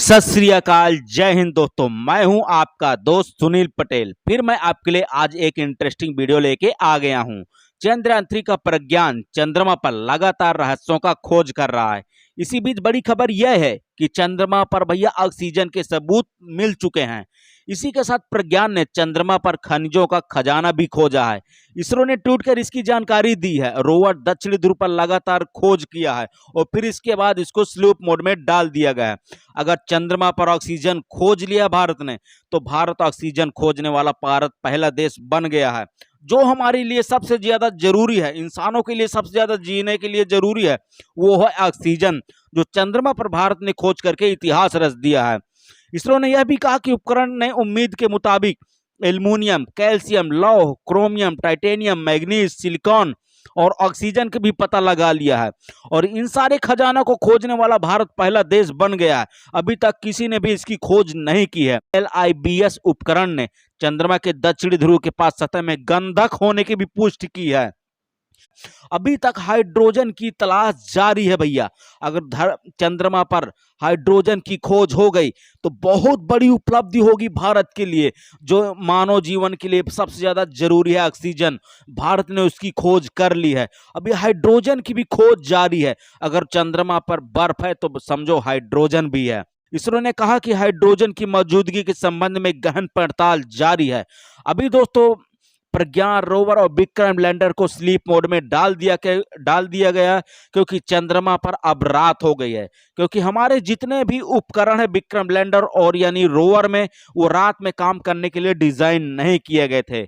सत श्री अकाल, जय हिंद दोस्तों। मैं हूं आपका दोस्त सुनील पटेल। फिर मैं आपके लिए आज एक इंटरेस्टिंग वीडियो लेके आ गया हूं। चंद्रयान 3 का प्रज्ञान चंद्रमा पर लगातार रहस्यों का खोज कर रहा है। इसी बीच बड़ी खबर यह है कि चंद्रमा पर भैया ऑक्सीजन के सबूत मिल चुके हैं। इसी के साथ प्रज्ञान ने चंद्रमा पर खनिजों का खजाना भी खोजा है। इसरो ने ट्वीट कर इसकी जानकारी दी है। रोवर दक्षिणी ध्रुव पर लगातार खोज किया है और फिर इसके बाद इसको स्लीप मोड में डाल दिया गया है। अगर चंद्रमा पर ऑक्सीजन खोज लिया भारत ने, तो भारत ऑक्सीजन खोजने वाला भारत पहला देश बन गया है। जो हमारे लिए सबसे ज्यादा जरूरी है, इंसानों के लिए सबसे ज्यादा जीने के लिए जरूरी है, वो है ऑक्सीजन, जो चंद्रमा पर भारत ने खोज करके इतिहास रच दिया है। इसरो ने यह भी कहा कि उपकरण ने उम्मीद के मुताबिक एल्युमिनियम, कैल्शियम, लौह, क्रोमियम, टाइटेनियम, मैग्नीज, सिलिकॉन और ऑक्सीजन का भी पता लगा लिया है और इन सारे खजानों को खोजने वाला भारत पहला देश बन गया है। अभी तक किसी ने भी इसकी खोज नहीं की है। LIBS उपकरण ने चंद्रमा के दक्षिणी ध्रुव के पास सतह में गंधक होने की भी पुष्टि की है। अभी तक हाइड्रोजन की तलाश जारी है भैया। अगर चंद्रमा पर हाइड्रोजन की खोज हो गई तो बहुत बड़ी उपलब्धि होगी भारत के लिए, जो मानव जीवन के लिए सबसे ज्यादा जरूरी है ऑक्सीजन। भारत ने उसकी खोज कर ली है। अभी हाइड्रोजन की भी खोज जारी है। अगर चंद्रमा पर बर्फ है तो समझो हाइड्रोजन भी है। इसरो ने कहा कि हाइड्रोजन की मौजूदगी के संबंध में गहन पड़ताल जारी है। अभी दोस्तों प्रज्ञान रोवर और विक्रम लैंडर को स्लीप मोड में डाल दिया गया, क्योंकि चंद्रमा पर अब रात हो गई है। क्योंकि हमारे जितने भी उपकरण है विक्रम लैंडर और यानी रोवर में, वो रात में काम करने के लिए डिजाइन नहीं किए गए थे।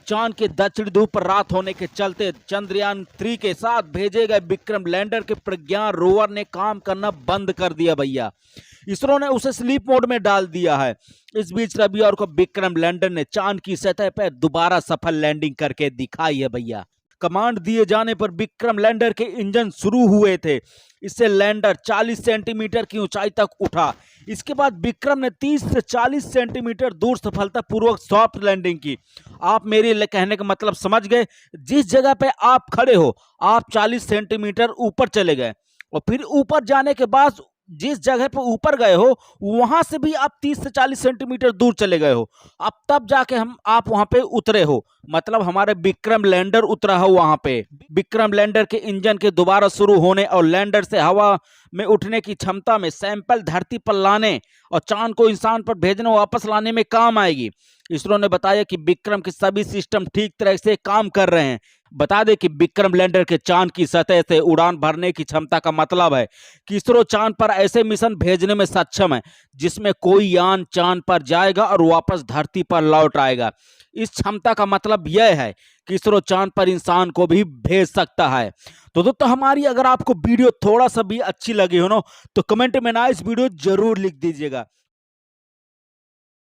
चांद के दक्षिण ध्रुव पर रात होने के चलते चंद्रयान 3 के साथ भेजे गए विक्रम लैंडर के प्रज्ञान रोवर ने काम करना बंद कर दिया भैया। इसरो ने उसे स्लीप मोड में डाल दिया है। इस बीच रविवार को विक्रम लैंडर ने चांद की सतह पर दोबारा सफल लैंडिंग करके दिखाई है भैया। कमांड दिए जाने पर विक्रम लैंडर के इंजन शुरू हुए थे। इससे लैंडर 40 सेंटीमीटर की ऊंचाई तक उठा। इसके बाद विक्रम ने 30 से 40 सेंटीमीटर दूर सफलतापूर्वक सॉफ्ट लैंडिंग की। आप मेरे कहने का मतलब समझ गए। जिस जगह पे आप खड़े हो, आप 40 सेंटीमीटर ऊपर चले गए और फिर ऊपर जाने के बाद जिस जगह पे ऊपर गए हो, वहां से भी आप 30 से 40 सेंटीमीटर दूर चले गए हो। अब तब जाके आप वहां पे उतरे हो, मतलब हमारे विक्रम लैंडर उतरा हो वहां पे। विक्रम लैंडर के इंजन के दोबारा शुरू होने और लैंडर से हवा में उठने की क्षमता में सैंपल धरती पर लाने और चांद को इंसान पर भेजने वापस लाने में काम आएगी। इसरो ने बताया कि विक्रम के सभी सिस्टम ठीक तरह से काम कर रहे हैं। बता दें कि विक्रम लैंडर के चांद की सतह से उड़ान भरने की क्षमता का मतलब है कि इसरो चांद पर ऐसे मिशन भेजने में सक्षम है जिसमें कोई यान चांद पर जाएगा और वापस धरती पर लौट आएगा। इस क्षमता का मतलब यह है कि इसरो चांद पर इंसान को भी भेज सकता है। तो दोस्तों हमारी अगर आपको वीडियो थोड़ा सा भी अच्छी लगी हो ना, तो कमेंट में नाइस वीडियो जरूर लिख दीजिएगा।